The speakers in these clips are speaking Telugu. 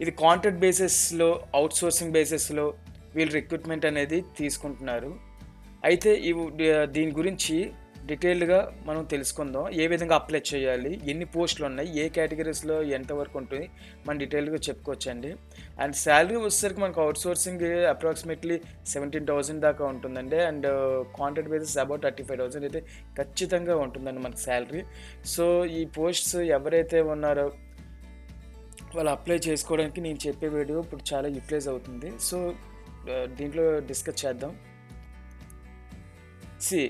ఇది కాంట్రాక్ట్ బేసిస్‌లో, అవుట్‌సోర్సింగ్ బేసిస్‌లో వీళ్ళు రిక్రూట్‌మెంట్ అనేది తీసుకుంటున్నారు. అయితే దీని గురించి డీటెయిల్డ్‌గా మనం తెలుసుకుందాం. ఏ విధంగా అప్లై చేయాలి? ఎన్ని పోస్టులున్నాయి? ఏ కేటగరీస్‌లో ఎంత వరకు ఉంటుంది? మనం డీటెయిల్డ్‌గా చెప్పుకోవచ్చండి. అండ్ సాలరీ వచ్చేసరికి మనకు అవుట్‌సోర్సింగ్ అప్రాక్సిమేట్‌లీ 17,000 దాకా ఉంటుందండి. అండ్ కాంట్రాక్ట్ బేసిస్ అబౌట్ 35,000 అయితే ఖచ్చితంగా ఉంటుందండి మనకి సాలరీ. సో, ఈ పోస్ట్స్ ఎవరైతే ఉన్నారో వాళ్ళు అప్లై చేసుకోవడానికి నేను చెప్పే వీడియో ఇప్పుడు చాలా యూటిలైజ్ అవుతుంది. సో, దీంట్లో డిస్కస్ చేద్దాం. సీ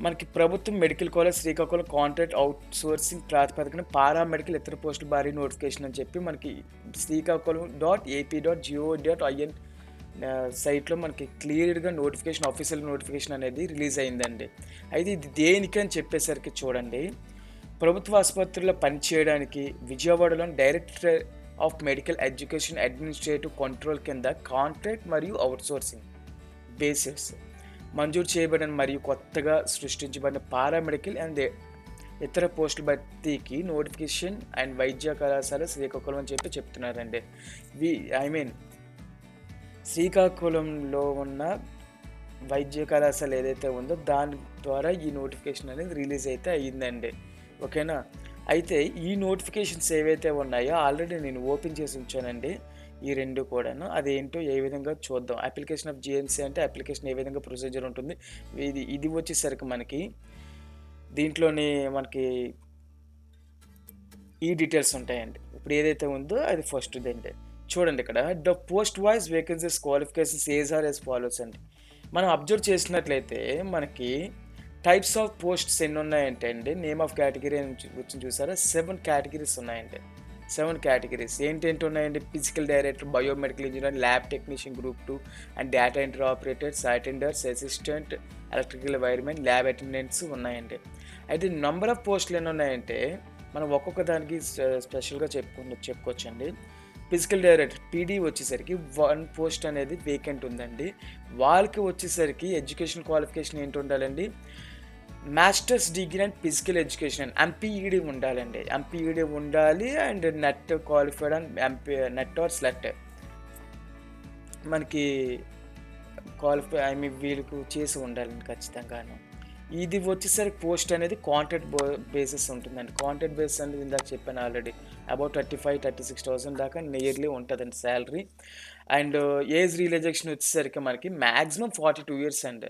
మనకి ప్రభుత్వం medical college Srikakulam contract outsourcing ప్రాతిపదికన పారామెడికల్ ఇతర పోస్టుల భారీ నోటిఫికేషన్ అని చెప్పి మనకి శ్రీకాకుళం.ఏపీ.జీఓ.ఐఎన్ సైట్‌లో మనకి క్లియర్‌గా నోటిఫికేషన్ ఆఫీషియల్ నోటిఫికేషన్ అనేది రిలీజ్ అయిందండి. అయితే ఇది దేనికి అని చెప్పేసరికి చూడండి, ప్రభుత్వ ఆసుపత్రుల్లో పనిచేయడానికి విజయవాడలోని director of medical education administrative control కింద కాంట్రాక్ట్ మరియు అవుట్‌సోర్సింగ్ బేసిస్ మంజూరు చేయబడిన మరియు కొత్తగా సృష్టించబడిన పారామెడికల్ అండ్ ఇతర పోస్టుల భర్తీకి నోటిఫికేషన్ అండ్ వైద్య కళాశాల శ్రీకాకుళం అని చెప్పి చెప్తున్నారండి. ఐ మీన్ శ్రీకాకుళంలో ఉన్న వైద్య కళాశాల ఏదైతే ఉందో దాని ద్వారా ఈ నోటిఫికేషన్ అనేది రిలీజ్ అయితే అయ్యిందండి. ఓకేనా? అయితే ఈ నోటిఫికేషన్స్ ఏవైతే ఉన్నాయో ఆల్రెడీ నేను ఓపెన్ చేసి ఉంచానండి. ఈ 2 కూడాను. అదేంటో ఏ విధంగా చూద్దాం. అప్లికేషన్ ఆఫ్ జీఎన్సీ అంటే అప్లికేషన్ ఏ విధంగా ప్రొసీజర్ ఉంటుంది. ఇది వచ్చేసరికి మనకి దీంట్లోని మనకి ఈ డీటెయిల్స్ ఉంటాయండి. ఇప్పుడు ఏదైతే ఉందో అది ఫస్ట్‌దండి. చూడండి ఇక్కడ the post wise vacancies qualifications age are as follows అండి. మనం అబ్జర్వ్ చేసినట్లయితే మనకి టైప్స్ ఆఫ్ పోస్ట్స్ ఎన్ని ఉన్నాయంటే అండి, నేమ్ ఆఫ్ కేటగిరీ అని వచ్చింది చూసారా? 7 కేటగిరీస్ ఉన్నాయండి. 7 కేటగిరీస్ ఏంటేంటి ఉన్నాయండి? Physical director, biomedical engineer, lab technician group 2 and data entry operators, attenders, assistant, electrical wiremen, lab attendants ఉన్నాయండి. అయితే నంబర్ ఆఫ్ పోస్టులు ఎన్ని ఉన్నాయంటే మనం ఒక్కొక్క దానికి స్పెషల్‌గా చెప్పుకోవచ్చండి. ఫిజికల్ డైరెక్టర్ పీడీ వచ్చేసరికి 1 పోస్ట్ అనేది వేకెంట్ ఉందండి. వాళ్ళకి వచ్చేసరికి ఎడ్యుకేషన్ క్వాలిఫికేషన్ ఏంటి ఉండాలండి? Masters degree and physical education MPED ఉండాలండి. ఎంపీఈడీ ఉండాలి and NET qualified and NET or SLET మనకి వీళ్ళకి చేసి ఉండాలండి ఖచ్చితంగాను. ఇది వచ్చేసరికి పోస్ట్ అనేది కాంట్రాక్ట్ బేసిస్ ఉంటుందండి. కాంట్రాక్ట్ బేసిస్ అనేది ఇందాక చెప్పాను ఆల్రెడీ. అబౌట్ 35,000-36,000 దాకా నియర్లీ ఉంటుందండి సాలరీ. అండ్ ఏజ్ రిలాక్సేషన్ వచ్చేసరికి మనకి మాక్సిమం 42 ఇయర్స్ అండి.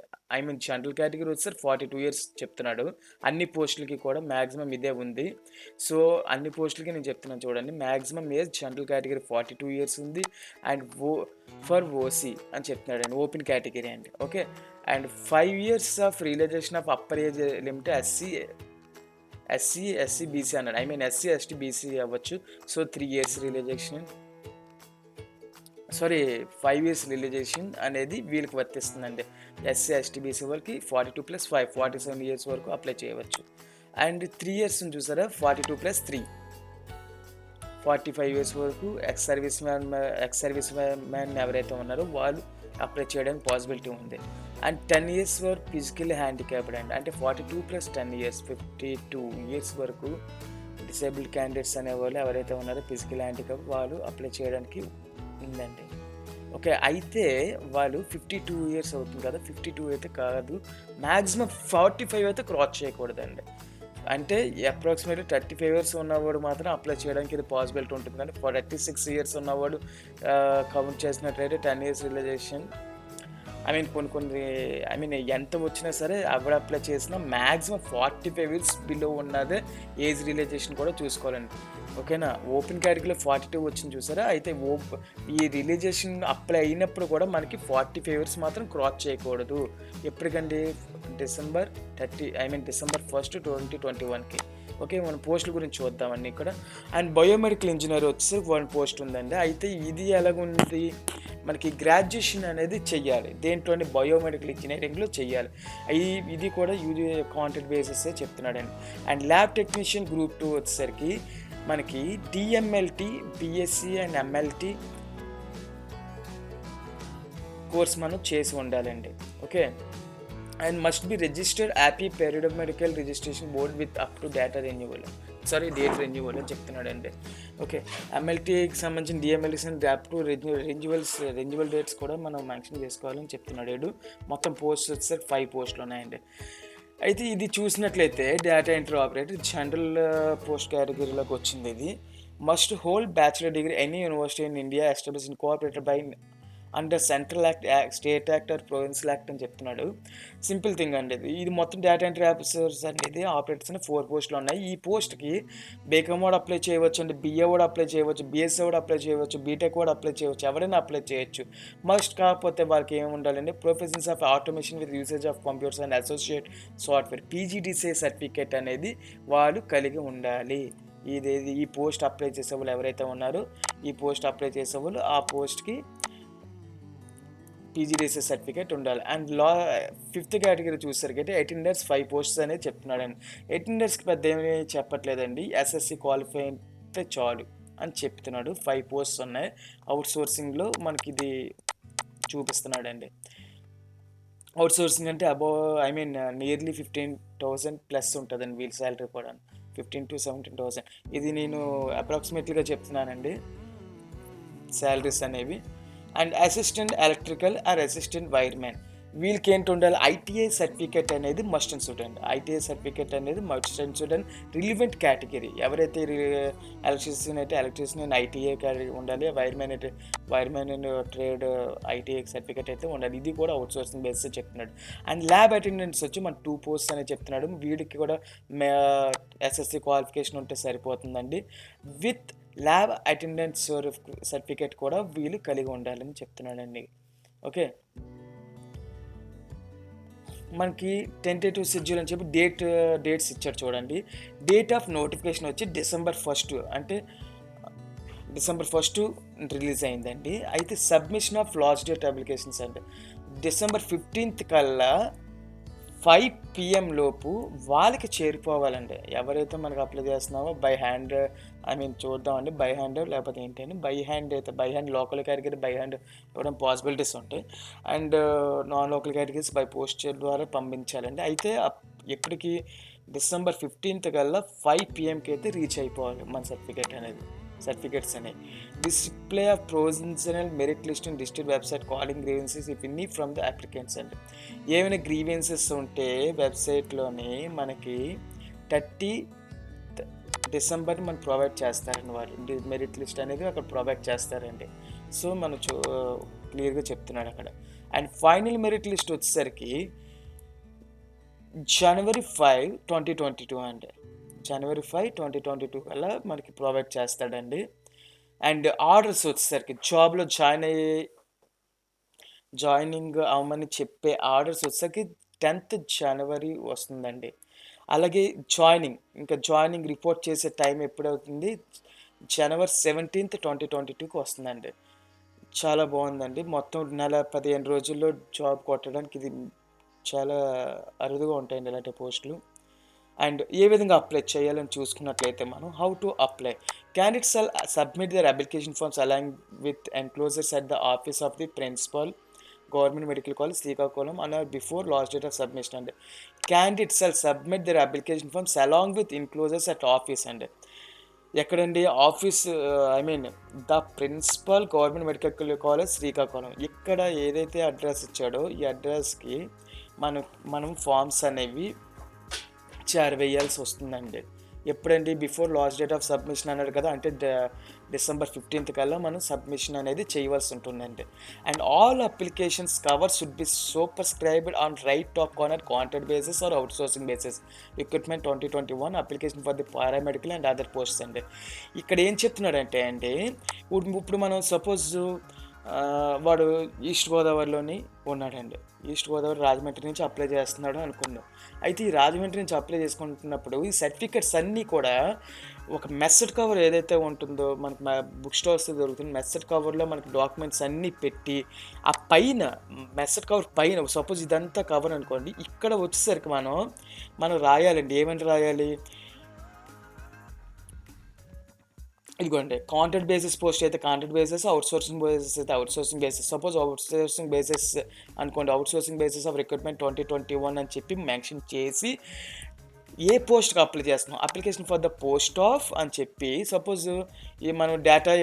జనరల్ కేటగిరీ వచ్చేసరికి 42 ఇయర్స్ చెప్తున్నాడు. అన్ని పోస్టులకి కూడా మాక్సిమం ఇదే ఉంది. సో, అన్ని పోస్టులకి నేను చెప్తున్నాను చూడండి. Maximum age general category 42 years ఉంది. అండ్ ఫర్ ఓసీ అని చెప్తున్నాడండి. ఓపెన్ కేటగిరీ అండి. Okay. And 5 years of realisation of upper age limit SC, BC అన్నాడు. ఎస్సీ, ఎస్టీ, బీసీ అవ్వచ్చు. So, 3 years realisation 5 years realisation అనేది వీళ్ళకి వర్తిస్తుందండి. ఎస్సీ, ఎస్టీ, బీసీ వాళ్ళకి 42+5 47 ఇయర్స్ వరకు అప్లై చేయవచ్చు. అండ్ 3 ఇయర్స్ చూసారా? 42+3 45 ఇయర్స్ వరకు ఎక్స్ సర్వీస్ మ్యాన్ ఎవరైతే ఉన్నారో వాళ్ళు అప్లై చేయడానికి పాసిబిలిటీ ఉంది. అండ్ 10 ఇయర్స్ వరకు ఫిజికల్లీ హ్యాండిక్యాప్డ్ అండి. అంటే 42+10 ఇయర్స్ 52 ఇయర్స్ వరకు డిసేబుల్డ్ క్యాండిడేట్స్ అనేవాళ్ళు ఎవరైతే ఉన్నారో ఫిజికల్ హ్యాండిక్యాప్ వాళ్ళు అప్లై చేయడానికి ఉందండి. ఓకే. అయితే వాళ్ళు 52 ఇయర్స్ అవుతుంది కదా! 52 అయితే కాదు. మాక్సిమం 45 అయితే క్రాస్ చేయకూడదండి. అంటే అప్రాక్సిమేట్‌లీ 35 ఇయర్స్ ఉన్నవాడు మాత్రం అప్లై చేయడానికి ఇది పాసిబిలిటీ ఉంటుంది. కానీ 36 ఇయర్స్ ఉన్నవాడు కౌంట్ చేసినట్లయితే 10 ఇయర్స్ రిలాక్సేషన్ కొన్ని ఎంత వచ్చినా సరే ఎవడు అప్లై చేసినా మాక్సిమం 45 ఇయర్స్ బిలో ఉన్నదే ఏజ్ రిలాక్సేషన్ కూడా చూసుకోవాలండి. ఓకేనా? ఓపెన్ కేటగిరీలో 42 వచ్చింది చూసారా? అయితే ఈ రిలాక్సేషన్ అప్లై అయినప్పుడు కూడా మనకి 45 ఇయర్స్ మాత్రం క్రాస్ చేయకూడదు. ఎప్పటికండి? డిసెంబర్ 1, 2021కి. ఓకే. మన పోస్టుల గురించి చూద్దామండి ఇక్కడ. అండ్ బయోమెడికల్ ఇంజనీర్ వచ్చేసి 1 పోస్ట్ ఉందండి. అయితే ఇది ఎలాగుంది? మనకి గ్రాడ్యుయేషన్ అనేది చెయ్యాలి. దేంట్లోని? బయోమెడికల్ ఇంజనీరింగ్లో చెయ్యాలి. ఇది కూడా యూజీ కాంట్రాక్ట్ బేసిసే చెప్తున్నాడండి. అండ్ ల్యాబ్ టెక్నీషియన్ గ్రూప్ 2 వచ్చేసరికి మనకి DMLT, BSc and MLT course మనం చేసి ఉండాలండి. Okay. And must be registered AP paramedical registration board with up to data renewal, date renewal అని చెప్తున్నాడు అండి. ఓకే, ఎంఎల్టీకి సంబంధించిన DMLTs and up to renewal dates కూడా మనం మెన్షన్ చేసుకోవాలని చెప్తున్నాడు. మొత్తం పోస్ట్ వచ్చేసరికి 5 పోస్టులు ఉన్నాయండి. అయితే ఇది చూసినట్లయితే data entry operator general post కేటగిరీలోకి వచ్చింది. ఇది must hold bachelor degree any university in India establish incorporated by under central act, state act or provincial act అని చెప్తున్నాడు. సింపుల్ థింగ్ అండి ఇది మొత్తం డేటా ఎంట్రీ ఆఫీసర్స్ అనేది ఆపరేటర్స్ అని 4 పోస్టులు ఉన్నాయి. ఈ పోస్ట్కి బీకామ్ వాడు అప్లై చేయవచ్చు అండి, బిఏ వాడు అప్లై చేయవచ్చు, బిఎస్సీ వాడు అప్లై చేయవచ్చు, బీటెక్ వాడు అప్లై చేయవచ్చు, ఎవరైనా అప్లై చేయొచ్చు. మస్ట్ కాకపోతే వాళ్ళకి ఏమి ఉండాలండి, professions of automation with usage of computers and associate software PGDCA certificate అనేది వాళ్ళు కలిగి ఉండాలి. ఈ పోస్ట్ అప్లై చేసే వాళ్ళు ఎవరైతే ఉన్నారో ఈ పోస్ట్ అప్లై చేసే వాళ్ళు ఆ పోస్ట్కి పీజీడీసీ సర్టిఫికేట్ ఉండాలి. అండ్ 5th కేటగిరీ చూసేసరికి అయితే అటెండర్స్ 5 పోస్ట్స్ అనేది చెప్తున్నాడండి. అటెండర్స్కి పెద్ద ఏమీ చెప్పట్లేదండి, ఎస్ఎస్సి క్వాలిఫై అయితే చాలు అని చెప్తున్నాడు. 5 పోస్ట్స్ ఉన్నాయి. అవుట్ సోర్సింగ్లో మనకి ఇది చూపిస్తున్నాడండి. అవుట్ సోర్సింగ్ అంటే నియర్లీ 15,000 ప్లస్ ఉంటుందండి వీళ్ళ శాలరీ కూడా, 15,000 to 17,000. ఇది నేను అప్రాక్సిమేట్లీగా చెప్తున్నానండి శాలరీస్ అనేవి. And assistant electrical or assistant wiremen వీళ్ళకి ఏంటి ఉండాలి, ఐటీఐ సర్టిఫికేట్ అనేది మస్ట్ అండ్ షుడ్ అండి. ఐటీఐ సర్టిఫికేట్ అనేది must and should and relevant category. ఎవరైతే ఎలక్ట్రీషియన్ అయితే ఎలక్ట్రీషియన్ అండ్ ఐటీఐ ఉండాలి, wiremen and trade ITI certificate అయితే ఉండాలి. ఇది కూడా అవుట్ సోర్సింగ్ బేసిస్ చెప్తున్నాడు. అండ్ ల్యాబ్ అటెండెన్స్ వచ్చి మన 2 పోస్ట్స్ అనేది చెప్తున్నాడు. వీడికి కూడా ఎస్ఎస్సి క్వాలిఫికేషన్ ఉంటే సరిపోతుందండి. విత్ ల్యాబ్ అటెండెన్స్ సర్టిఫికేట్ కూడా వీళ్ళు కలిగి ఉండాలని చెప్తున్నాడండి. ఓకే, మనకి టెంటేటివ్ షెడ్యూల్ అని చెప్పి డేట్స్ ఇచ్చాడు చూడండి. డేట్ ఆఫ్ నోటిఫికేషన్ వచ్చి December 1st, అంటే December 1st రిలీజ్ అయిందండి. అయితే submission of last date applications అంటే December 15th కల్లా 5 PM లోపు వాళ్ళకి చేరిపోవాలండి. ఎవరైతే మనకు అప్లై చేస్తున్నామో బై హ్యాండ్ చూద్దామండి, బై హ్యాండ్ లేకపోతే ఏంటని, బై హ్యాండ్ అయితే by hand local category by hand ఇవ్వడం పాసిబిలిటీస్ ఉంటాయి. And non local categories by post ద్వారా పంపించాలండి. అయితే ఎప్పటికి December 15th కల్లా 5 PMకి అయితే రీచ్ అయిపోవాలి మన సర్టిఫికేట్స్ అనేవి. Display of provisional merit list in district website calling grievances if any from the applicants అండి. ఏమైనా గ్రీవెన్సెస్ ఉంటే వెబ్సైట్లోని మనకి 30th December మనం ప్రొవైడ్ చేస్తారండి. వాళ్ళు మెరిట్ లిస్ట్ అనేది అక్కడ ప్రొవైడ్ చేస్తారండి. సో మనం క్లియర్గా చెప్తున్నాడు అక్కడ. అండ్ ఫైనల్ మెరిట్ లిస్ట్ వచ్చేసరికి January 5, 2022 అండి. January 5, 2022 కల్లా మనకి ప్రొవైడ్ చేస్తాడండి. అండ్ ఆర్డర్స్ వచ్చేసరికి జాబ్లో జాయినింగ్ అవ్వమని చెప్పే ఆర్డర్స్ వచ్చేసరికి 10th January వస్తుందండి. అలాగే జాయినింగ్ రిపోర్ట్ చేసే టైం ఎప్పుడవుతుంది, January 17th, 2022కి వస్తుందండి. చాలా బాగుందండి. మొత్తం 15 రోజుల్లో జాబ్ కొట్టడానికి ఇది చాలా అరుదుగా ఉంటాయండి ఇలాంటి పోస్టులు. అండ్ ఏ విధంగా అప్లై చేయాలని చూసుకున్నట్లయితే మనం how to apply, candidates submit their application forms along with enclosures at the office of the principal government medical college Srikakulam and before last date of submission అండి. Candidates submit their application forms along with enclosures at office అండి. ఎక్కడండి office, the principal government medical college Srikakulam. ఇక్కడ ఏదైతే అడ్రస్ ఇచ్చాడో ఈ అడ్రస్కి మనం ఫామ్స్ అనేవి చేరవేయాల్సి వస్తుందండి. ఎప్పుడండి, before last date of submission అన్నాడు కదా, అంటే December 15th కల్లా మనం సబ్మిషన్ అనేది చేయవలసి ఉంటుందండి. And all applications cover should be superscribed on right top corner contract basis or outsourcing basis recruitment 2021 application for the paramedical and other posts అండి. ఇక్కడ ఏం చెప్తున్నాడంటే అండి, ఇప్పుడు మనం సపోజ్ వాడు ఈస్ట్ గోదావరిలోని ఉన్నాడండి, ఈస్ట్ గోదావరి రాజమండ్రి నుంచి అప్లై చేస్తున్నాడు అనుకుందాం. అయితే ఈ రాజమండ్రి నుంచి అప్లై చేసుకుంటున్నప్పుడు ఈ సర్టిఫికెట్స్ అన్నీ కూడా ఒక మెస్సెడ్ కవర్ ఏదైతే ఉంటుందో మనకి బుక్ స్టోర్స్ దొరుకుతుంది, మెస్సెడ్ కవర్లో మనకి డాక్యుమెంట్స్ అన్నీ పెట్టి ఆ పైన మెస్సెడ్ కవర్ పైన సపోజ్ ఇదంతా కవర్ అనుకోండి, ఇక్కడ వచ్చేసరికి మనం రాయాలండి. ఏమని రాయాలి, ఇదిగోండి కాంట్రాక్ట్ బేసిస్ పోస్ట్ అయితే కాంట్రాక్ట్ బేసిస్, అవుట్‌సోర్సింగ్ బేసిస్ అయితే outsourcing basis. Suppose outsourcing basis అనుకోండి. అవుట్‌సోర్సింగ్ బేసిస్ ఆఫ్ రిక్రూట్‌మెంట్ 2021 అని చెప్పి మెన్షన్ చేసి ఏ పోస్ట్‌కి అప్లై చేస్తున్నాం. Application for the post of అని చెప్పి సపోజ్ ఈ మనం డేటా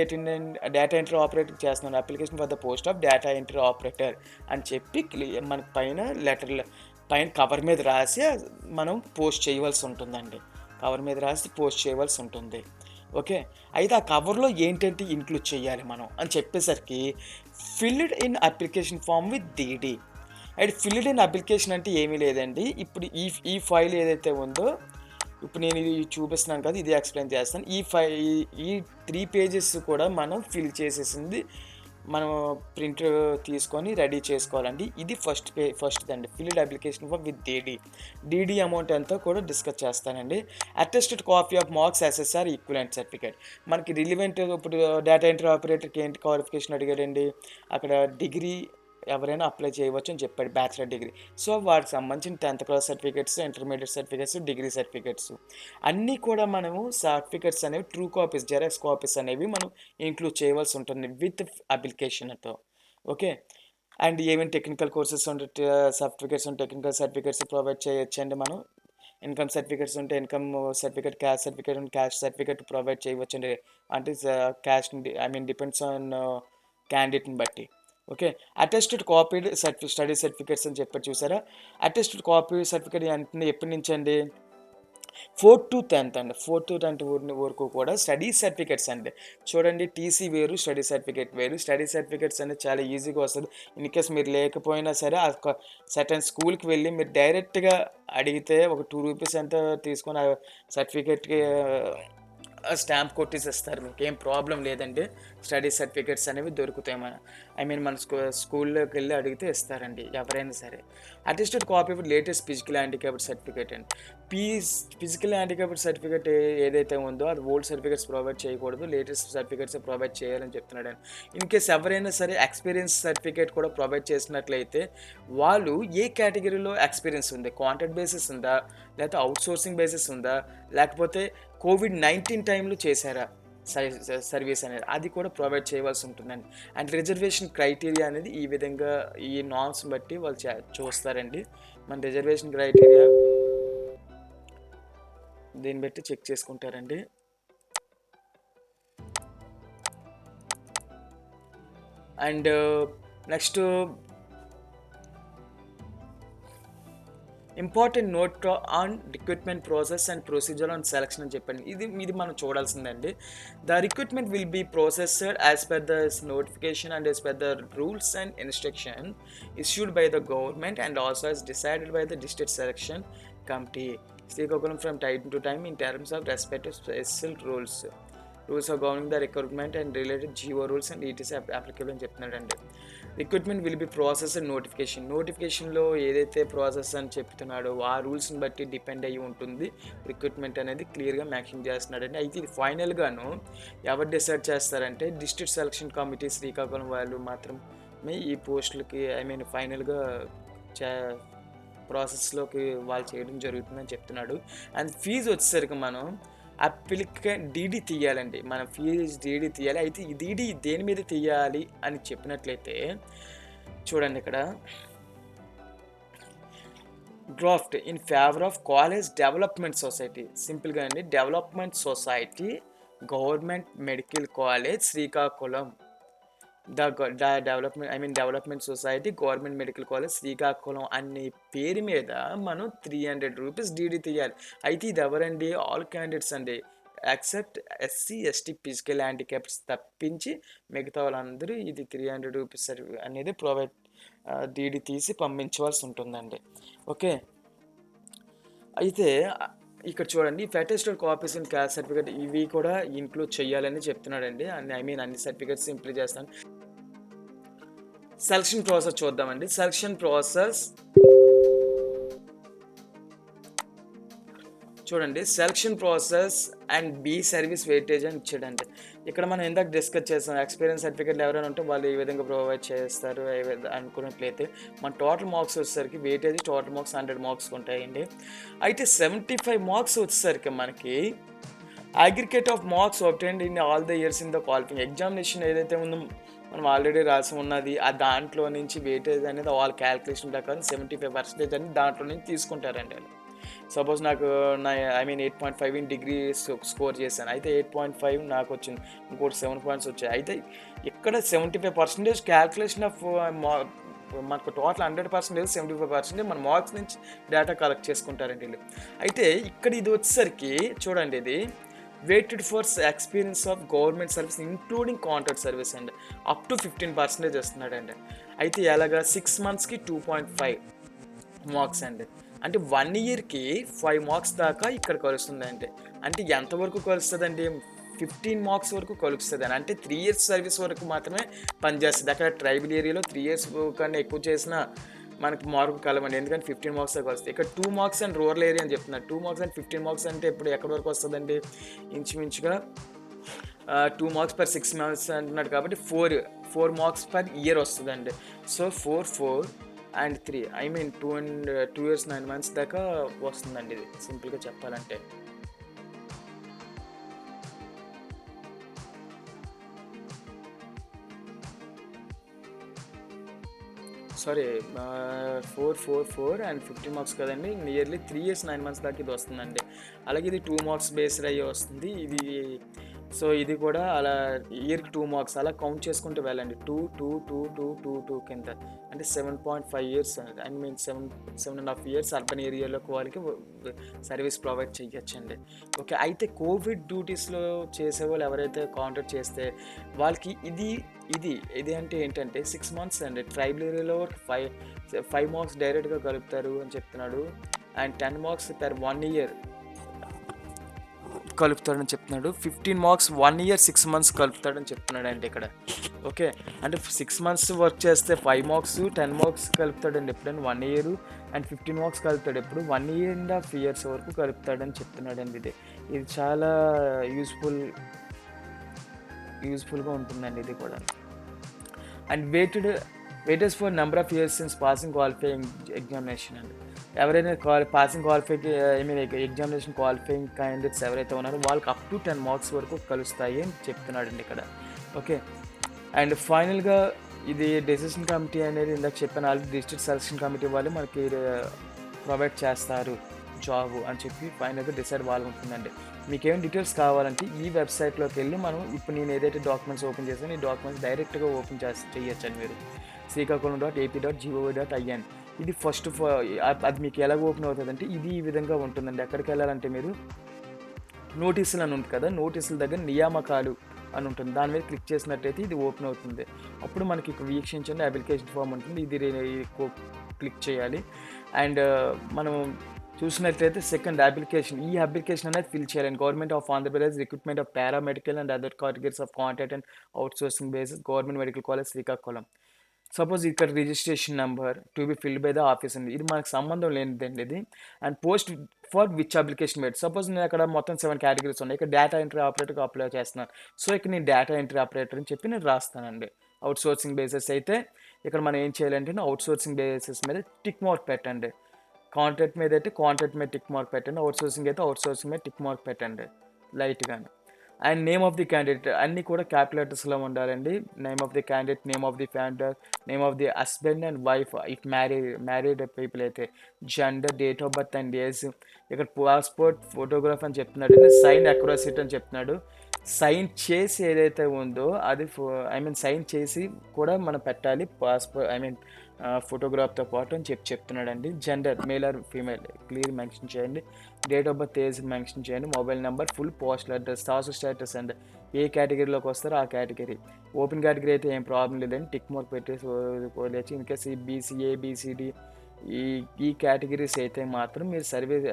ఎంట్రీ ఆపరేటర్ చేస్తున్నాం. Application for the post of data entry operator అని చెప్పి మనకి పైన లెటర్‌లో పైన కవర్ మీద రాసి మనం పోస్ట్ చేయవలసి ఉంటుందండి. కవర్ మీద రాసి పోస్ట్ చేయవలసి ఉంటుంది. ఓకే. అయితే ఆ కవర్‌లో ఏంటంటే ఇంక్లూడ్ చేయాలి మనం అని చెప్పేసరికి filled in application form with DD. And filled in application అంటే ఏమీ లేదండి. ఇప్పుడు ఈ ఈ ఫైల్ ఏదైతే ఉందో ఇప్పుడు నేను ఇది చూపిస్తున్నాను కదా! ఇది ఎక్స్‌ప్లెయిన్ చేస్తాను. ఈ 3 పేజెస్ కూడా మనం ఫిల్ చేసేసింది మనం ప్రింట్ తీసుకొని రెడీ చేసుకోవాలండి. ఇది ఫస్ట్‌దండి. Filled application form with DD. DD amount ఎంతో కూడా డిస్కస్ చేస్తానండి. Attested copy of marks SSR equivalent certificate. మనకి రిలివెంట్ ఇప్పుడు డేటా ఎంట్రీ ఆపరేటర్‌కి ఏంటి క్వాలిఫికేషన్ అడిగాడండి. అక్కడ డిగ్రీ ఎవరైనా అప్లై చేయవచ్చు అని చెప్పాడు, బ్యాచిలర్ డిగ్రీ. సో వాటికి సంబంధించిన 10th class certificates, intermediate certificates, degree certificates అన్నీ కూడా మనము సర్టిఫికేట్స్ అనేవి ట్రూ కాపీస్, జెరాక్స్ కాపీస్ అనేవి మనం ఇంక్లూడ్ చేయవలసి ఉంటుంది విత్ అప్లికేషన్‌తో. ఓకే. అండ్ ఏమేమి టెక్నికల్ కోర్సెస్ ఉంటే సర్టిఫికేట్స్ ఉంటే టెక్నికల్ సర్టిఫికేట్స్ ప్రొవైడ్ చేయొచ్చండి మనం. ఇన్కమ్ సర్టిఫికేట్స్ ఉంటే ఇన్కమ్ సర్టిఫికేట్, క్యాస్ట్ సర్టిఫికేట్ ఉంటే క్యాస్ట్ సర్టిఫికేట్ ప్రొవైడ్ చేయవచ్చండి. అంటే క్యాస్ట్ డిపెండ్స్ ఆన్ క్యాండిడేట్‌ని బట్టి. Okay. Attested copied study certificates అని చెప్పారు చూసారా? అటెస్టెడ్ కాపీ సర్టిఫికేట్ అంటే ఎప్పటి నుంచండి? 4-10th అండి. 4-10th వరకు కూడా స్టడీ సర్టిఫికేట్స్ అండి. చూడండి టీసీ వేరు, స్టడీ సర్టిఫికేట్ వేరు. స్టడీ సర్టిఫికేట్స్ అనేది చాలా ఈజీగా వస్తది. ఇన్ కేస్ మీరు లేకపోయినా సరే సర్టెన్ స్కూల్‌కి వెళ్ళి మీరు డైరెక్ట్‌గా అడిగితే ఒక రూ. 2 ఎంతో తీసుకొని ఆ సర్టిఫికేట్‌కి స్టాంప్ కొట్టేసి ఇస్తారు. మీకేం ప్రాబ్లమ్ లేదండి. స్టడీ సర్టిఫికేట్స్ అనేవి దొరుకుతాయి మన స్కూల్లోకి వెళ్ళి అడిగితే ఇస్తారండి ఎవరైనా సరే. Attested copy of latus physical handicapped certificate అండి. పీస్ ఫిజికల్ హ్యాండిక్యాప్డ్ సర్టిఫికేట్ ఏదైతే ఉందో అది ఓల్డ్ సర్టిఫికేట్స్ ప్రొవైడ్ చేయకూడదు. లేటెస్ట్ సర్టిఫికేట్స్ ప్రొవైడ్ చేయాలని చెప్తున్నాడండి. ఇన్ కేస్ ఎవరైనా సరే ఎక్స్పీరియన్స్ సర్టిఫికేట్ కూడా ప్రొవైడ్ చేసినట్లయితే వాళ్ళు ఏ కేటగిరీలో ఎక్స్పీరియన్స్ ఉంది? కాంట్రాక్ట్ బేసిస్ ఉందా? లేకపోతే అవుట్‌సోర్సింగ్ బేసిస్ ఉందా? లేకపోతే కోవిడ్-19 టైంలో చేశారా సర్వీస్ అనేది? అది కూడా ప్రొవైడ్ చేయవలసి ఉంటుందండి. అండ్ రిజర్వేషన్ క్రైటీరియా అనేది ఈ విధంగా ఈ నార్మ్స్ బట్టి వాళ్ళు చూస్తారండి. మన రిజర్వేషన్ క్రైటీరియా దీన్ని బట్టి చెక్ చేసుకుంటారండి. And next important note on recruitment process and procedure on selection అని చెప్పండి. ఇది మనం చూడాల్సిందండి. The recruitment will be processed as per the notification and as per the rules and instruction issued by the government and also as decided by the district selection committee. Srikakulam from time to time in terms of respective special rules of governing the recruitment and related GO rules and ETC applicable అని చెప్తున్నాడండి. Recruitment will be process and నోటిఫికేషన్లో ఏదైతే ప్రాసెస్ అని చెప్తున్నాడో ఆ రూల్స్ని బట్టి డిపెండ్ అయ్యి ఉంటుంది. రిక్రూట్మెంట్ అనేది క్లియర్గా మెన్షన్ చేస్తున్నాడండి. అయితే ఇది ఫైనల్గాను ఎవరు డిసైడ్ చేస్తారంటే డిస్ట్రిక్ట్ సెలక్షన్ కమిటీ శ్రీకాకుళం వాళ్ళు మాత్రమే ఈ పోస్టులకి ఫైనల్గా ప్రాసెస్లోకి వాళ్ళు చేయడం జరుగుతుందని చెప్తున్నాడు. అండ్ ఫీజు వచ్చేసరికి మనం అప్లికెంట్ డీడీ తీయాలండి. మనం ఫీజు డీడీ తీయాలి. అయితే ఈ డీడీ దేని మీద తీయాలి అని చెప్పినట్లయితే చూడండి ఇక్కడ draft in favour of college development society. సింపుల్గా అండి, development society government medical college Srikakulam. Development society government medical college Srikakulam అనే పేరు మీద మనం ₹300 డీడీ తీయాలి. అయితే ఇది ఎవరండి? ఆల్ క్యాండిడేట్స్ అండి, except SC ST physical handicaps తప్పించి మిగతా వాళ్ళందరూ ఇది ₹300 అనేది డీడీ తీసి పంపించవలసి ఉంటుందండి. ఓకే. అయితే ఇక్కడ చూడండి attested copies in caste certificate ఇవి కూడా ఇంక్లూడ్ చేయాలని చెప్తున్నాడండి. అన్ని సర్టిఫికేట్స్ ఇంప్లూడ్ చేస్తాను. సెలక్షన్ ప్రాసెస్ చూద్దామండి. సెలక్షన్ ప్రాసెస్ చూడండి. Selection process and B service weightage అని ఇచ్చాడండి. ఇక్కడ మనం ఇందాక డిస్కస్ చేసాం, ఎక్స్పీరియన్స్ సర్టిఫికేట్లు ఎవరైనా ఉంటే వాళ్ళు ఈ విధంగా ప్రొవైడ్ చేస్తారు అనుకున్నట్లయితే మన టోటల్ మార్క్స్ వచ్చేసరికి వెయిటేజ్ టోటల్ మార్క్స్ 100 మార్క్స్ ఉంటాయండి. అయితే 75 మార్క్స్ వచ్చేసరికి మనకి aggregate of marks obtained in all the years in the qualifying examination ఏదైతే ఉందో మనం ఆల్రెడీ రాసి ఉన్నది ఆ దాంట్లో నుంచి వెయిటేజ్ అనేది వాళ్ళ క్యాలిక్యులేషన్ ప్రకారం 75% అని దాంట్లో నుంచి తీసుకుంటారండి వాళ్ళు. సపోజ్ నాకు I mean 8.5 in degree score చేశాను, అయితే 8.5 నాకు వచ్చింది, ఇంకోటి 7 పాయింట్స్ వచ్చాయి. అయితే ఇక్కడ 75% క్యాల్కులేషన్ ఆఫ్ మనకు టోటల్ 100% 75% మన మార్క్స్ నుంచి డేటా కలెక్ట్ చేసుకుంటారండి వీళ్ళు. అయితే ఇక్కడ ఇది వచ్చేసరికి చూడండి, ఇది waited for experience of government service including contract service అండి, అప్ టు 15% వస్తున్నాడండి. అయితే ఎలాగా 6 మంత్స్కి 2.5 మార్క్స్ అండి, అంటే 1 ఇయర్కి 5 మార్క్స్ దాకా ఇక్కడ కలుస్తుంది. అంటే ఎంతవరకు కలుస్తుందండి, 15 మార్క్స్ వరకు కలుస్తుంది అని, అంటే 3 ఇయర్స్ సర్వీస్ వరకు మాత్రమే పనిచేస్తుంది. అక్కడ ట్రైబల్ ఏరియాలో 3 ఇయర్స్ కన్నా ఎక్కువ చేసినా మనకి మార్కు కలవండి, ఎందుకంటే 15 మార్క్స్ దాకా వస్తాయి. ఇక్కడ 2 మార్క్స్ అండ్ రూరల్ ఏరియా అని చెప్తున్నారు. 2 మార్క్స్ అండ్ 15 మార్క్స్ అంటే ఇప్పుడు ఎక్కడి వరకు వస్తుందండి, ఇంచుమించుగా 2 మార్క్స్ పర్ 6 మంత్స్ అంటున్నాడు కాబట్టి 4 మార్క్స్ పర్ ఇయర్ వస్తుందండి. So 4 and 3 I mean 2 years 9 months దాకా వస్తుందండి, ఇది సింపుల్గా చెప్పాలంటే. సారీ, 4 అండ్ 15 మార్క్స్ కదండి, నియర్లీ 3 years 9 months దాకా ఇది వస్తుందండి. అలాగే ఇది 2 మార్క్స్ బేస్డ్ అయ్యి వస్తుంది ఇది. సో ఇది కూడా అలా ఇయర్కి 2 మార్క్స్ అలా కౌంట్ చేసుకుంటూ వెళ్ళండి, 2 కింద, అంటే 7.5 years, I mean 7.5 years urban ఏరియాలో వాళ్ళకి సర్వీస్ ప్రొవైడ్ చేయొచ్చండి. ఓకే, అయితే కోవిడ్ డ్యూటీస్లో చేసేవాళ్ళు ఎవరైతే కాంటాక్ట్ చేస్తే వాళ్ళకి ఇది అంటే ఏంటంటే 6 months అండి, ట్రైబల్ ఏరియాలో 5 మార్క్స్ డైరెక్ట్గా కలుపుతారు అని చెప్తున్నాడు, అండ్ 10 marks per 1 year కలుపుతాడని చెప్తున్నాడు. 15 marks 1 year 6 months కలుపుతాడని చెప్తున్నాడు అండి ఇక్కడ. ఓకే, అంటే 6 months వర్క్ చేస్తే 5 marks 10 marks కలుపుతాడండి ఎప్పుడైనా 1 year, అండ్ 15 marks కలుపుతాడు ఎప్పుడు 1.5 years వరకు కలుపుతాడని చెప్తున్నాడు అండి. ఇది చాలా యూస్ఫుల్గా ఉంటుందండి ఇది కూడా. And weightage for number of years since passing qualifying examination అండి. ఎవరైనా passing I mean examination qualifying candidates ఎవరైతే ఉన్నారో వాళ్ళకి అప్ టు 10 marks వరకు కలుస్తాయి అని చెప్తున్నాడండి ఇక్కడ. ఓకే, అండ్ ఫైనల్గా ఇది డెసిషన్ కమిటీ అనేది ఇందాక చెప్పాను ఆల్రెడీ, డిస్ట్రిక్ట్ సెలక్షన్ కమిటీ వాళ్ళు మనకి ప్రొవైడ్ చేస్తారు జాబ్ అని చెప్పి ఫైనల్గా డిసైడ్ వాళ్ళు ఉంటుందండి. మీకు ఏమైనా డీటెయిల్స్ కావాలంటే ఈ వెబ్సైట్లోకి వెళ్ళి మనం ఇప్పుడు నేను ఏదైతే డాక్యుమెంట్స్ ఓపెన్ చేసానో ఈ డాక్యుమెంట్స్ డైరెక్ట్గా ఓపెన్ చేయొచ్చండి మీరు, శ్రీకాకుళం.ap.gov.in. ఇది ఫస్ట్ అది మీకు ఎలా ఓపెన్ అవుతుంది అంటే ఇది ఈ విధంగా ఉంటుందండి. ఎక్కడికి వెళ్ళాలంటే మీరు నోటీసులు అని ఉంటుంది కదా, నోటీసుల దగ్గర నియామకాలు అని ఉంటుంది, దాని మీద క్లిక్ చేసినట్టయితే ఇది ఓపెన్ అవుతుంది. అప్పుడు మనకి వీక్షించండి అప్లికేషన్ ఫామ్ ఉంటుంది, ఇది క్లిక్ చేయాలి. అండ్ మనం చూసినట్లయితే సెకండ్ అప్లికేషన్, ఈ అప్లికేషన్ అనేది ఫిల్ చేయాలి. Government of Andhra Pradesh recruitment of paramedical and other categories of contract and outsourcing basis government medical college Srikakulam. Suppose ఇక్కడ registration number to be filled by the office అండి, ఇది మనకు సంబంధం లేనిదండి ఇది. And post for which application made, suppose నేను అక్కడ మొత్తం 7 కేటగిరీస్ ఉన్నాయి, ఇక్కడ డేటా ఎంట్రీ ఆపరేటర్కి అప్లై చేస్తున్నాను. సో ఇక్కడ నేను డేటా ఎంట్రీ ఆపరేటర్ అని చెప్పి నేను రాస్తానండి. అవుట్ సోర్సింగ్ బేసిస్ అయితే ఇక్కడ మనం ఏం చేయాలంటే అవుట్ సోర్సింగ్ బేసిస్ మీద టిక్ మార్క్ పెట్టండి, కాంట్రాక్ట్ మీద అయితే కాంట్రాక్ట్ మీద టిక్ మార్క్ పెట్టండి, అవుట్ సోర్సింగ్ అయితే అవుట్ సోర్సింగ్ మీద టిక్ మార్క్ పెట్టండి లైట్గానే. And name of the candidate అన్నీ కూడా క్యాపిటల్స్లో ఉండాలండి. Name of the candidate, name of the founder, name of the husband and wife if married people అయితే, gender, date of birth and age. ఇక్కడ పాస్పోర్ట్ ఫోటోగ్రాఫ్ అని చెప్తున్నాడు, సైన్ అక్యురసీ అని చెప్తున్నాడు. సైన్ చేసి ఏదైతే ఉందో అది సైన్ చేసి కూడా మనం పెట్టాలి పాస్పోర్ట్ ఫోటోగ్రాఫ్తో పాటు అని చెప్తున్నాడండి. Gender male or female clear mention చేయండి. Date of birth age mention చేయండి. Mobile number, full postal address, status and ఏ కేటగిరీలోకి వస్తారో ఆ కేటగిరీ. ఓపెన్ కేటగిరీ అయితే ఏం ప్రాబ్లం లేదండి, టిక్ మార్క్ పెట్టేసి వదిలేసి. ఇన్కేస్ ఈ బీసీఏ బీసీడీ ఈ కేటగిరీస్ అయితే మాత్రం మీరు సర్వీస్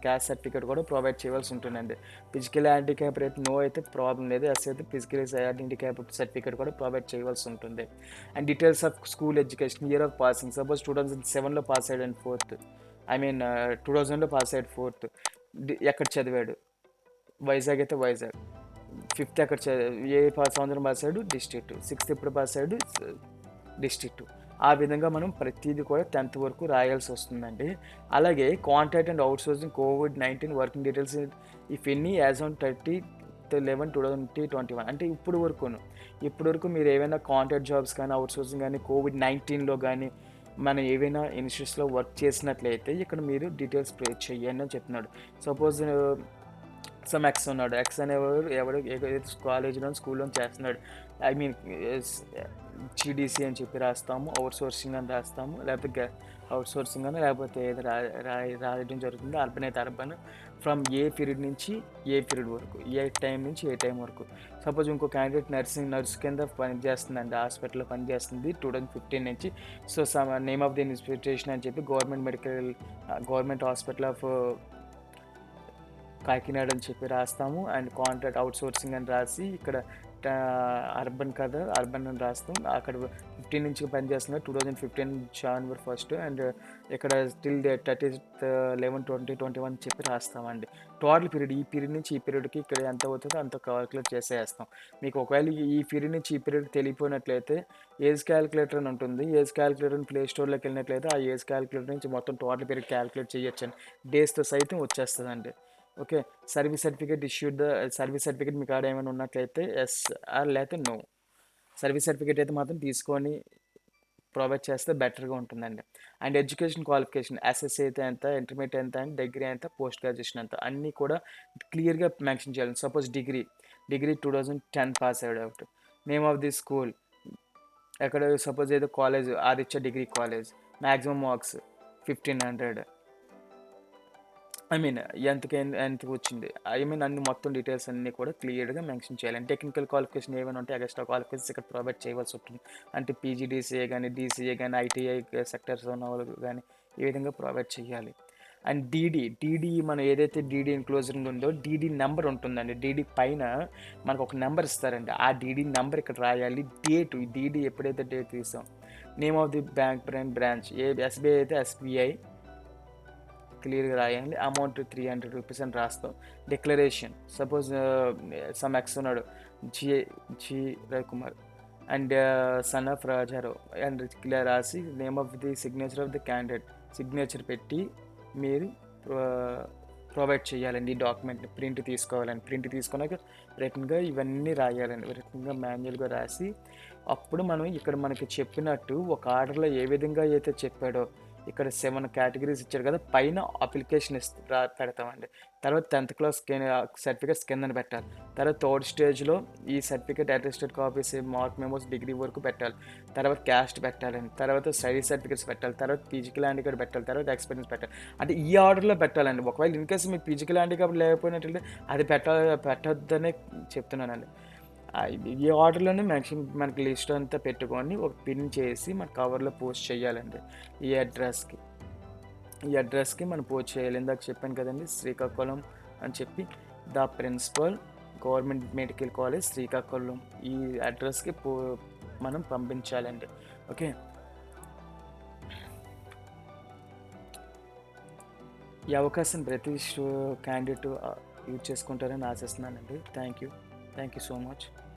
క్యాస్ట్ సర్టిఫికేట్ కూడా ప్రొవైడ్ చేయవలసి ఉంటుందండి. ఫిజికల్ హ్యాండిక్యాప్ అయితే నో అయితే ప్రాబ్లం లేదు, ఎస్ అయితే ఫిజికల్ హ్యాండిక్యాప్ సర్టిఫికేట్ కూడా ప్రొవైడ్ చేయవలసి ఉంటుంది. And details of school education, year of passing, suppose 2007లో పాస్ అయ్యాడు అండ్ 2000లో పాస్ అయ్యాడు 4th, ఎక్కడ చదివాడు, వైజాగ్ అయితే వైజాగ్, 5th ఎక్కడ ఏ సంవత్సరం పాస్ అయ్యాడు, డిస్ట్రిక్ట్, 6th ఎప్పుడు పాస్ అయ్యాడు, డిస్ట్రిక్ట్, ఆ విధంగా మనం ప్రతీది కూడా 10th వరకు రాయాల్సి వస్తుందండి. అలాగే కాంట్రాక్ట్ అండ్ అవుట్‌సోర్సింగ్ కోవిడ్-19 working details if any as on 30/11/2021 అంటే ఇప్పటి వరకు మీరు ఏవైనా కాంట్రాక్ట్ జాబ్స్ కానీ, అవుట్‌సోర్సింగ్ గానీ, కోవిడ్-19లో గానీ, మనం ఏవైనా ఇన్‌స్టిట్యూట్స్‌లో వర్క్ చేసినట్లయితే ఇక్కడ మీరు డీటెయిల్స్ చేయండి అని చెప్తున్నాడు. సపోజ్ సమ్ ఎక్స్ ఉన్నాడు. ఎక్స్ అనేవాడు ఏదైతే కాలేజీలోను, స్కూల్‌లోను చేస్తున్నాడు. ఐ మీన్ ఎస్ జీడీసీ అని చెప్పి రాస్తాము. ఔట్‌సోర్సింగ్ అని రాస్తాము. లేకపోతే ఔట్‌సోర్సింగ్ అని లేకపోతే ఏది రాయడం జరుగుతుంది. అర్బన్ అయితే అర్బన్. ఫ్రమ్ ఏ పీరియడ్ నుంచి ఏ పీరియడ్ వరకు. ఏ టైం నుంచి ఏ టైం వరకు. సపోజ్ ఇంకో క్యాండిడేట్ నర్స్ కింద పనిచేస్తుందండి. హాస్పిటల్‌లో పనిచేస్తుంది 2015 నుంచి. So, name of the institution అని చెప్పి గవర్నమెంట్ హాస్పిటల్ ఆఫ్ కాకినాడ అని చెప్పి రాస్తాము. అండ్ కాంట్రాక్ట్ అవుట్‌సోర్సింగ్ అని రాసి ఇక్కడ అర్బన్ కదా! అర్బన్ అని రాస్తాం. అక్కడ 15 నుంచి పనిచేస్తున్నారు. 2015 జనవరి 1 అండ్ ఇక్కడ టిల్ 30/11/2021 చెప్పి రాస్తామండి. టోటల్ పీరియడ్ ఈ పీరియడ్ నుంచి ఈ పీరియడ్‌కి ఇక్కడ ఎంత అవుతుందో అంత కాలిక్యులేట్ చేసేస్తాం. మీకు ఒకవేళ ఈ పీరియడ్ నుంచి ఈ పీరియడ్ తెలియపోయినట్లయితే ఏజ్ క్యాలిక్యులేటర్ అని ఉంటుంది. ఏజ్ క్యాలిక్యులేటర్‌ని ప్లే స్టోర్‌లోకి వెళ్ళినట్లయితే ఆ ఏజ్ క్యాలిక్యులేటర్ నుంచి మొత్తం టోటల్ పీరియడ్ క్యాలిక్యులేట్ చేయొచ్చండి. డేస్‌తో సైతం వచ్చేస్తదండి. ఓకే. సర్వీస్ సర్టిఫికేట్ మీ కాడ ఏమైనా ఉన్నట్లయితే యెస్ ఆర్ లేతే నో. సర్వీస్ సర్టిఫికేట్ అయితే మాత్రం తీసుకొని ప్రొవైడ్ చేస్తే బెటర్‌గా ఉంటుందండి. అండ్ ఎడ్యుకేషన్ క్వాలిఫికేషన్ ఎస్ఎస్‌సి అయితే ఎంత, ఇంటర్మీడియేట్ ఎంత, అండ్ డిగ్రీ ఎంత, పోస్ట్ గ్రాడ్యుయేషన్ ఎంత అన్నీ కూడా క్లియర్‌గా మెన్షన్ చేయాలి. Suppose degree 2010 pass out. Name of the school ఎక్కడ సపోజ్ ఏదో college Aditya degree college. Maximum marks 1500. I mean ఎంతకు వచ్చింది. ఐ మీన్ అన్ని మొత్తం డీటెయిల్స్ అన్నీ కూడా క్లియర్‌గా మెన్షన్ చేయాలి. అండ్ టెక్నికల్ క్వాలిఫికేషన్ ఏమైనా ఉంటే ఎక్స్‌ట్రా క్వాలిఫికేషన్స్ ఇక్కడ ప్రొవైడ్ చేయవలసి ఉంటుంది. అంటే పీజీడీసీఏ గానీ, డీసీఏ గానీ, ఐటీఐ సెక్టర్స్ ఉన్నవాళ్ళు గానీ ఈ విధంగా ప్రొవైడ్ చేయాలి. అండ్ డీడీ మనం ఏదైతే డీడీ ఎన్‌క్లోజరింగ్ ఉందో డీడీ నంబర్ ఉంటుందండి. డీడీ పైన మనకు ఒక నంబర్ ఇస్తారండి. ఆ డీడీ నంబర్ ఇక్కడ రాయాలి. డీడీ ఎప్పుడైతే డేట్ తీసాం. Name of the bank branch SBI అయితే ఎస్బీఐ క్లియర్‌గా రాయాలి. అమౌంట్ 300 రూపీస్ అని రాస్తాం. డిక్లరేషన్ సపోజ్ సమ్ ఎక్స్ ఉన్నాడు. G G Ravikumar and son of Rajarao and ఇలా రాసి name of the signature of the candidate signature పెట్టి మీరు ప్రొవైడ్ చేయాలండి. ఈ డాక్యుమెంట్ని ప్రింట్ తీసుకోవాలండి. ప్రింట్ తీసుకున్నాక రిటర్న్గా ఇవన్నీ రాయాలండి. రిటర్న్గా మాన్యువల్గా రాసి అప్పుడు మనం ఇక్కడ మనకి చెప్పినట్టు ఒక ఆర్డర్లో ఏ విధంగా అయితే చెప్పాడో ఇక్కడ 7 కేటగిరీస్ ఇచ్చారు కదా! పైన అప్లికేషన్ పెడతామండి. తర్వాత 10th క్లాస్ సర్టిఫికేట్స్ కిందన పెట్టాలి. తర్వాత థర్డ్ స్టేజ్‌లో ఈ certificate attested copies, mark memos degree వరకు పెట్టాలి. తర్వాత క్యాస్ట్ పెట్టాలండి. తర్వాత స్టడీ సర్టిఫికేట్స్ పెట్టాలి. తర్వాత ఫిజికల్ హ్యాండిక్యాప్ పెట్టాలి. తర్వాత ఎక్స్పీరియన్స్ పెట్టాలి. అంటే ఈ ఆర్డర్‌లో పెట్టాలండి. ఒకవేళ ఇన్‌కేస్ మీకు ఫిజికల్ హ్యాండిక్యాప్ లేకపోయినట్లయితే అది పెట్టొద్దనే చెప్తున్నానండి. ఈ ఆర్డర్‌లోనే మ్యాక్సిమం మనకి లిస్ట్ అంతా పెట్టుకొని ఒక పిన్ చేసి మన కవర్‌లో పోస్ట్ చేయాలండి. ఈ అడ్రస్‌కి. ఈ అడ్రస్‌కి మనం పోస్ట్ చేయాలి. ఇందాక చెప్పాను కదండీ! శ్రీకాకుళం అని చెప్పి the principal government medical college Srikakulam ఈ అడ్రస్‌కి మనం పంపించాలండి. ఓకే. ఈ అవకాశం ప్రతి క్యాండిడేట్ యూజ్ చేసుకుంటారని ఆశిస్తున్నానండి. Thank you so much.